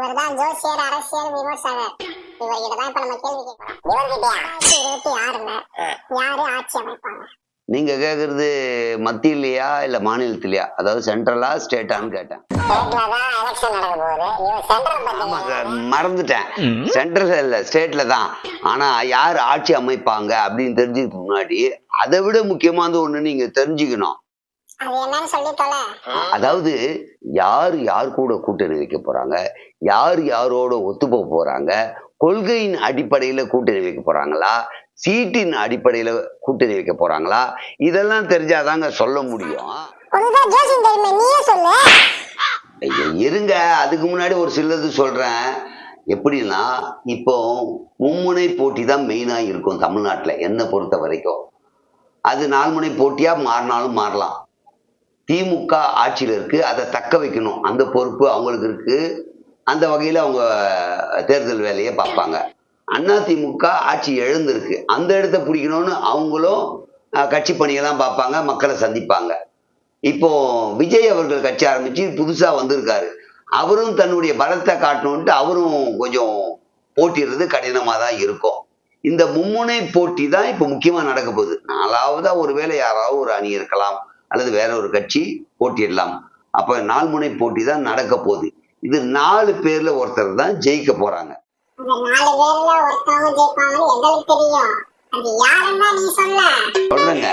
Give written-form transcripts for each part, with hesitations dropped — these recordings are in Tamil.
இவர்தான் ஜோசியர் அரசியல் விமர்சகர். இவர்கிட்டதான் இப்ப நம்ம கேள்வி கேட்கறோம். யாரு ஆட்சி அமைப்பாங்க? நீங்க கேக்குறது மத்தியிலயா இல்ல மாநிலத்திலயா, அதாவது சென்ட்ரலா ஸ்டேட்டான்னு கேட்டேன். மறந்துட்டேன், சென்ட்ரல் இல்ல ஸ்டேட்ல தான். ஆனா யார் ஆட்சி அமைப்பாங்க அப்படின்னு தெரிஞ்சுக்கிறதுக்கு முன்னாடி அதை விட முக்கியமான ஒண்ணு நீங்க தெரிஞ்சுக்கணும். அதாவது யார் யார் கூட கூட்டணி வைக்க போறாங்க, யார் யாரோட ஒத்துப்போ போறாங்க, கொள்கையின் அடிப்படையில கூட்டணி வைக்க போறாங்களா, சீட்டின் அடிப்படையில கூட்டணி வைக்க போறாங்களா, இதெல்லாம் தெரிஞ்சாதாங்க சொல்ல முடியும். இருங்க, அதுக்கு முன்னாடி ஒரு சிலது சொல்றேன். எப்படின்னா, இப்போ மும்முனை போட்டி தான் மெயினா இருக்கும் தமிழ்நாட்டுல என்னை பொறுத்த வரைக்கும். அது 4 முனை போட்டியா மாறினாலும் மாறலாம். திமுக ஆட்சியில் இருக்கு, அதை தக்க வைக்கணும், அந்த பொறுப்பு அவங்களுக்கு இருக்கு. அந்த வகையில அவங்க தேர்தல் வேலையை பார்ப்பாங்க. அதிமுக ஆட்சி எழுந்திருக்கு, அந்த இடத்த பிடிக்கணும்னு அவங்களும் கட்சி பணியெல்லாம் பார்ப்பாங்க, மக்களை சந்திப்பாங்க. இப்போ விஜய் அவர்கள் கட்சி ஆரம்பிச்சு புதுசா வந்திருக்காரு. அவரும் தன்னுடைய பலத்தை காட்டணும்ட்டு அவரும் கொஞ்சம் போட்டிடுறது கடினமா தான் இருக்கும். இந்த மும்முனை போட்டி தான் இப்ப முக்கியமா நடக்க போகுது. 4வதா ஒருவேளை யாராவது ஒரு அணி இருக்கலாம், அல்லது வேற ஒரு கட்சி போட்டியிடலாம். அப்ப 4 முனை போட்டி தான் நடக்க போகுது. இது 4 பேர்ல ஒருத்தர் தான் ஜெயிக்க போறாங்க. சொல்றேங்க,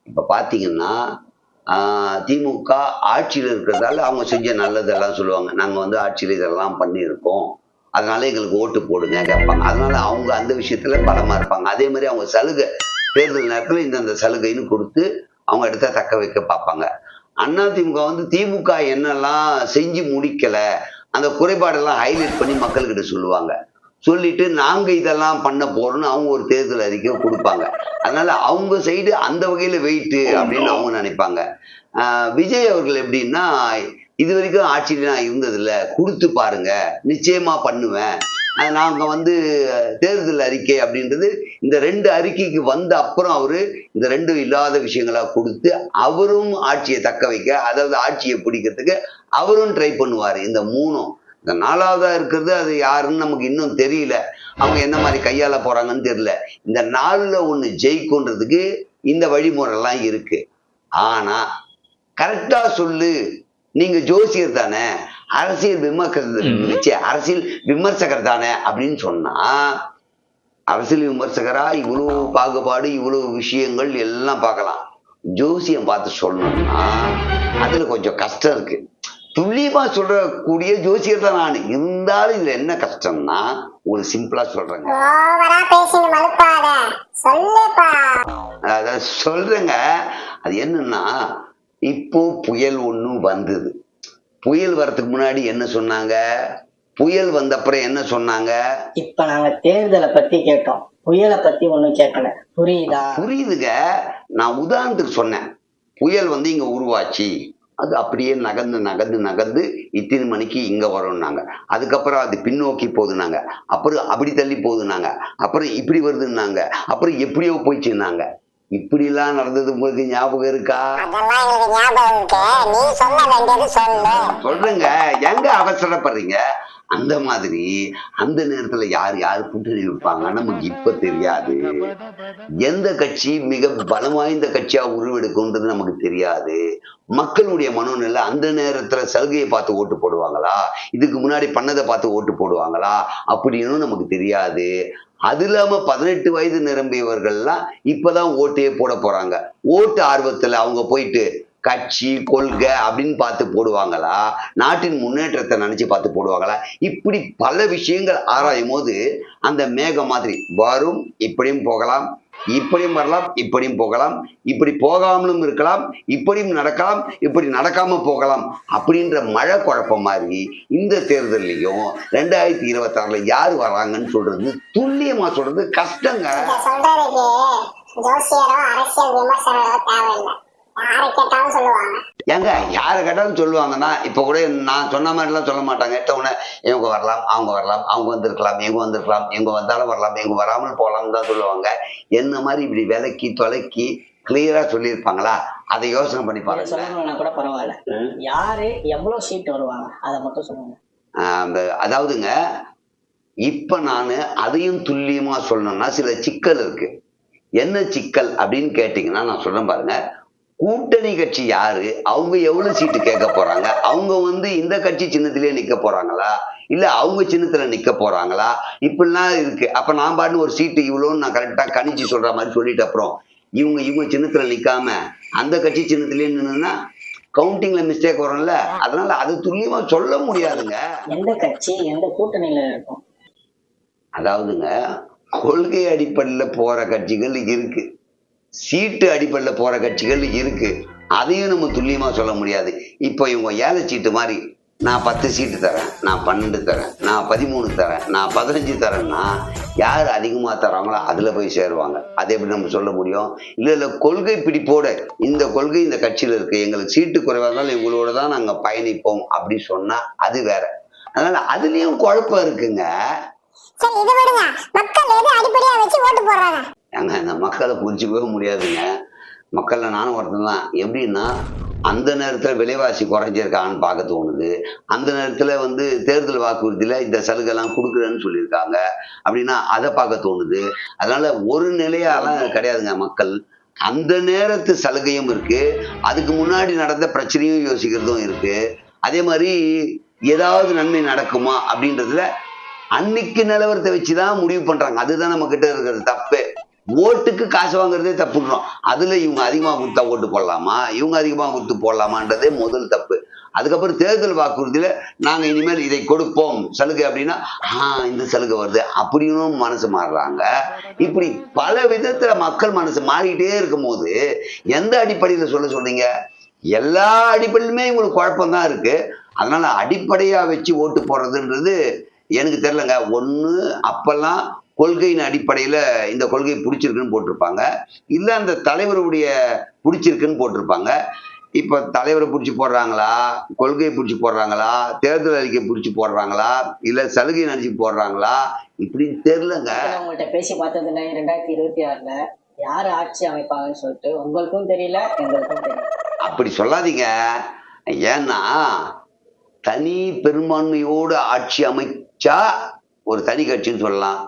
இப்ப பாத்தீங்கன்னா திமுக ஆட்சியில் இருக்கிறதால அவங்க செஞ்ச நல்லதெல்லாம் சொல்லுவாங்க. நாங்க வந்து ஆட்சியில் இதெல்லாம் பண்ணியிருக்கோம், அதனால எங்களுக்கு ஓட்டு போடுங்க கேட்பாங்க. அதனால அவங்க அந்த விஷயத்துல பலமா இருப்பாங்க. அதே மாதிரி அவங்க சலுகை, தேர்தல் நேரத்துல இந்த சலுகைன்னு கொடுத்து அவங்க இடத்த தக்க வைக்க பார்ப்பாங்க. அதிமுக வந்து திமுக என்னெல்லாம் செஞ்சு முடிக்கல, அந்த குறைபாடெல்லாம் ஹைலைட் பண்ணி மக்கள்கிட்ட சொல்லுவாங்க. சொல்லிட்டு நாங்க இதெல்லாம் பண்ண போறோம்னு அவங்க ஒரு தேர்தல் அறிக்கை கொடுப்பாங்க. அதனால அவங்க சைடு அந்த வகையில வெயிட்டு அப்படின்னு அவங்க நினைப்பாங்க. விஜய் அவர்கள் எப்படின்னா, இது வரைக்கும் ஆட்சியில நான் இருந்ததில்ல, கொடுத்து பாருங்க, நிச்சயமா பண்ணுவேன். நாங்க வந்து தேர்தல் அறிக்கை அப்படின்றது இந்த 2 அறிக்கைக்கு வந்த அப்புறம் அவரு இந்த 2 இல்லாத விஷயங்களா கொடுத்து அவரும் ஆட்சியை தக்க வைக்க, அதாவது ஆட்சியை பிடிக்கிறதுக்கு அவரும் ட்ரை பண்ணுவாரு. இந்த 3ம். இந்த 4வதா இருக்கிறது அது யாருன்னு நமக்கு இன்னும் தெரியல, அவங்க என்ன மாதிரி கையாள போறாங்கன்னு தெரியல. இந்த 4ல ஒண்ணு ஜெயிக்கும்ன்றதுக்கு இந்த வழிமுறைலாம் இருக்கு. ஆனா கரெக்டா சொல்லு, நீங்க ஜோசியர் தானே, அரசியல் விமர்சகர் தானே அப்படின்னு சொன்னா, அரசியல் விமர்சகரா இவ்வளவு பாகுபாடு, இவ்வளவு விஷயங்கள் எல்லாம் பார்க்கலாம். ஜோசியம் பார்த்து சொல்லணும்னா அதுல கொஞ்சம் கஷ்டம் இருக்கு. துல்லியமா சொல்றக்கூடிய ஜோசியர் தான் நான். இருந்தாலும் இதுல என்ன கஷ்டம்னா, உங்களுக்கு சிம்பிளா சொல்றேங்க, அதான் சொல்றேங்க. அது என்னன்னா, இப்போ புயல் ஒண்ணு வந்தது. புயல் வரதுக்கு முன்னாடி என்ன சொன்னாங்க, புயல் வந்தப்புறம் என்ன சொன்னாங்க? இப்ப நாங்க தேர்தலை பத்தி கேட்டோம், புயலை பத்தி ஒண்ணும் கேட்கல. புரியுதா? புரியுதுங்க. நான் உதாரணத்துக்கு சொன்னேன், புயல் வந்து இங்க உருவாச்சு, அது அப்படியே நகர்ந்து நகர்ந்து நகர்ந்து இத்தனை மணிக்கு இங்க வரும்னாங்க. அதுக்கப்புறம் அது பின்னோக்கி போகுதுனாங்க, அப்புறம் அப்படி தள்ளி போகுதுனாங்க, அப்புறம் இப்படி வருதுன்னாங்க, அப்புறம் எப்படியோ போயிடுச்சுன்னாங்க. இப்படி எல்லாம் நடந்தது உங்களுக்கு ஞாபகம் இருக்கா? சொல்றேங்க, எங்க அவசரப்படுறீங்க? அந்த மாதிரி அந்த நேரத்துல யார் யார் கூட்டணி வைப்பாங்க நமக்கு இப்ப தெரியாது. எந்த கட்சி மிக பலம் வாய்ந்த கட்சியா உருவெடுக்கும்ன்றது நமக்கு தெரியாது. மக்களுடைய மனோநிலை அந்த நேரத்துல சலுகையை பார்த்து ஓட்டு போடுவாங்களா, இதுக்கு முன்னாடி பண்ணதை பார்த்து ஓட்டு போடுவாங்களா அப்படின்னு நமக்கு தெரியாது. அது இல்லாம 18 வயது நிரம்பியவர்கள்லாம் இப்பதான் ஓட்டையே போட போறாங்க. ஓட்டு ஆர்வத்துல அவங்க போயிட்டு கட்சி கொள்கை அப்படின்னு பார்த்து போடுவாங்களா, நாட்டின் முன்னேற்றத்தை நினைச்சு பார்த்து போடுவாங்களா, இப்படி பல விஷயங்கள் ஆராயும் போது அந்த மேகம் மாதிரி வரும், இப்படியும் போகலாம், இப்படியும் வரலாம், இப்படியும் போகலாம், இப்படி போகாமலும் இருக்கலாம், இப்படியும் நடக்கலாம், இப்படி நடக்காம போகலாம் அப்படின்ற மழை குழப்பம் மாதிரி இந்த தேர்தலையும் 2026 யார் வராங்கன்னு சொல்றது, துல்லியமா சொல்றது கஷ்டங்க. ஏங்க யாரை கேட்டாலும் சொல்லுவாங்கன்னா, இப்ப கூட நான் சொன்ன மாதிரி எல்லாம் சொல்ல மாட்டாங்க. உடனே இவங்க வரலாம், அவங்க வரலாம், அவங்க வந்திருக்கலாம், இவங்க வந்திருக்கலாம், இவங்க வந்தாலும் வரலாம், இவங்க வராமல் போகலாம் தான் சொல்லுவாங்க. என்ன மாதிரி இப்படி விலக்கி தொலைக்கி கிளியரா சொல்லியிருப்பாங்களா? அதை யோசனை பண்ணி பாருங்க. சொல்லணும்னா கூட பரவாயில்ல, யாரு எவ்வளவு சீட் வருவாங்க அதை மட்டும் சொல்லுங்க. அதாவதுங்க, இப்ப நானு அதையும் துல்லியமா சொல்லணும்னா சில சிக்கல் இருக்கு. என்ன சிக்கல் அப்படின்னு கேட்டீங்கன்னா நான் சொல்றேன் பாருங்க. கூட்டணி கட்சி யாரு, அவங்க எவ்வளவு சீட்டு கேட்க போறாங்க, அவங்க இந்த கட்சி சின்னத்திலேயே நிக்க போறாங்களா, இல்ல அவங்க சின்னத்துல நிக்க போறாங்களா, இப்படிலாம் இருக்கு. அப்ப நான் பாட்டு ஒரு சீட்டு இவ்வளோன்னு நான் கரெக்டா கணிச்சு சொல்ற மாதிரி சொல்லிட்டு அப்புறம் இவங்க சின்னத்துல நிக்காம அந்த கட்சி சின்னத்திலேயே நின்னுன்னா கவுண்டிங்ல மிஸ்டேக் வரும்ல. அதனால அது துல்லியமா சொல்ல முடியாதுங்க. எந்த கட்சி எந்த கூட்டணியில இருக்கும்? அதாவதுங்க, கொள்கை அடிப்படையில போற கட்சிகள் இருக்கு, சீட்டு அடிப்படையில போற கட்சிகள் இருக்கு. அதையும் நம்ம துல்லியமா சொல்ல முடியாது. இப்போ இவங்க ஏழை சீட்டு மாதிரி நான் 10 சீட்டு தரேன், நான் 12 தரேன், நான் 13 தரேன், நான் 15 தரேன்னா யார் அதிகமா தராங்களோ அதுல போய் சேருவாங்க. அதை எப்படி நம்ம சொல்ல முடியும்? இல்ல கொள்கை பிடிப்போட இந்த கொள்கை இந்த கட்சியில இருக்கு, எங்களுக்கு சீட்டு குறைவா இருந்தாலும் இவங்களோட தான் நாங்க பயணிப்போம் அப்படி சொன்னா அது வேற. அதனால அதுலயும் குழப்பம் இருக்குங்க. சரி இதை விடுங்க, மக்கள் எது அடிப்படையா வச்சு ஓட்டு போடுறாங்க? ஏங்க இந்த மக்களை புரிஞ்சுக்கவே முடியாதுங்க. மக்கள்ல நானும் ஒருத்தன் தான். எப்படின்னா அந்த நேரத்துல விலைவாசி குறைஞ்சிருக்கான்னு பார்க்க தோணுது. அந்த நேரத்துல தேர்தல் வாக்குறுதியில இந்த சலுகை எல்லாம் கொடுக்குறேன்னு சொல்லியிருக்காங்க அப்படின்னா அதை பார்க்க தோணுது. அதனால ஒரு நிலையாலாம் கிடையாதுங்க மக்கள். அந்த நேரத்து சலுகையும் இருக்கு, அதுக்கு முன்னாடி நடந்த பிரச்சனையும் யோசிக்கிறதும் இருக்கு. அதே மாதிரி ஏதாவது நன்மை நடக்குமா அப்படின்றதுல அன்னைக்கு நிலவரத்தை வச்சுதான் முடிவு பண்றாங்க. அதுதான் நம்ம கிட்ட இருக்கிறது தப்பு. ஓட்டுக்கு காசு வாங்குறதே தப்புன்றோம். அதுல இவங்க அதிகமா கொடுத்தா ஓட்டு போடலாமா, இவங்க அதிகமா கொடுத்து போடலாமான்றதே முதல் தப்பு. அதுக்கப்புறம் தேர்தல் வாக்குறுதியில நாங்க இனிமேல் இதை கொடுப்போம் சலுகை அப்படின்னா இந்த சலுகை வருது அப்படின்னு மனசு மாறுறாங்க. இப்படி பல விதத்துல மக்கள் மனசு மாறிட்டே இருக்கும் போது எந்த அடிப்படையில சொல்றீங்க? எல்லா அடிப்படையிலுமே இவங்களுக்கு குழப்பம் தான் இருக்கு. அதனால அடிப்படையா வச்சு ஓட்டு போடுறதுன்றது எனக்கு தெரியலங்க. ஒண்ணு அப்பெல்லாம் கொள்கையின் அடிப்படையில இந்த கொள்கை பிடிச்சிருக்குன்னு போட்டிருப்பாங்க, இல்ல அந்த தலைவருடைய பிடிச்சிருக்குன்னு போட்டிருப்பாங்க. இப்ப தலைவரை பிடிச்சி போடுறாங்களா, கொள்கையை பிடிச்சி போடுறாங்களா, தேர்தல் அறிக்கை பிடிச்சி போடுறாங்களா, இல்ல சலுகை நினைச்சு போடுறாங்களா, இப்படின்னு தெரியலங்க. உங்கள்கிட்ட பேசி பார்த்ததுல 2026ல யாரு ஆட்சி அமைப்பாங்கன்னு சொல்லிட்டு உங்களுக்கும் தெரியல, எங்களுக்கும் தெரியல. அப்படி சொல்லாதீங்க. ஏன்னா தனி பெரும்பான்மையோடு ஆட்சி அமைச்சா ஒரு தனி கட்சின்னு சொல்லலாம்.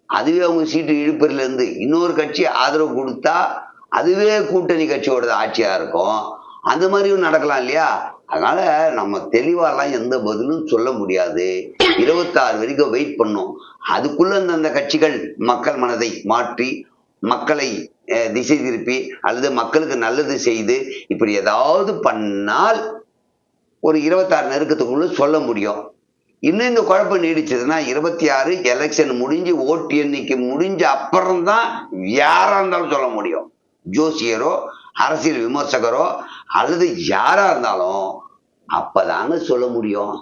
அதுவே அவங்க சீட்டு இழுப்பறில இருந்து இன்னொரு கட்சி ஆதரவு கொடுத்தா அதுவே கூட்டணி கட்சியோட ஆட்சியா இருக்கும். அந்த மாதிரியும் நடக்கலாம் இல்லையா? அதனால நம்ம தெளிவாலாம் எந்த பதிலும் சொல்ல முடியாது. 26 வரைக்கும் வெயிட் பண்ணோம். அதுக்குள்ள அந்த கட்சிகள் மக்கள் மனதை மாற்றி மக்களை திசை திருப்பி அல்லது மக்களுக்கு நல்லது செய்து இப்படி ஏதாவது பண்ணால் ஒரு 26 நெருக்கத்துக்குள்ள சொல்ல முடியும். இன்னும் இந்த குழப்பம் நீடிச்சதுன்னா 26 எலெக்ஷன் முடிஞ்சு ஓட்டு எண்ணிக்கை முடிஞ்ச அப்புறம் தான் யாரா இருந்தாலும் சொல்ல முடியும். ஜோசியரோ அரசியல் விமர்சகரோ அல்லது யாரா இருந்தாலும் அப்பதாங்க சொல்ல முடியும்.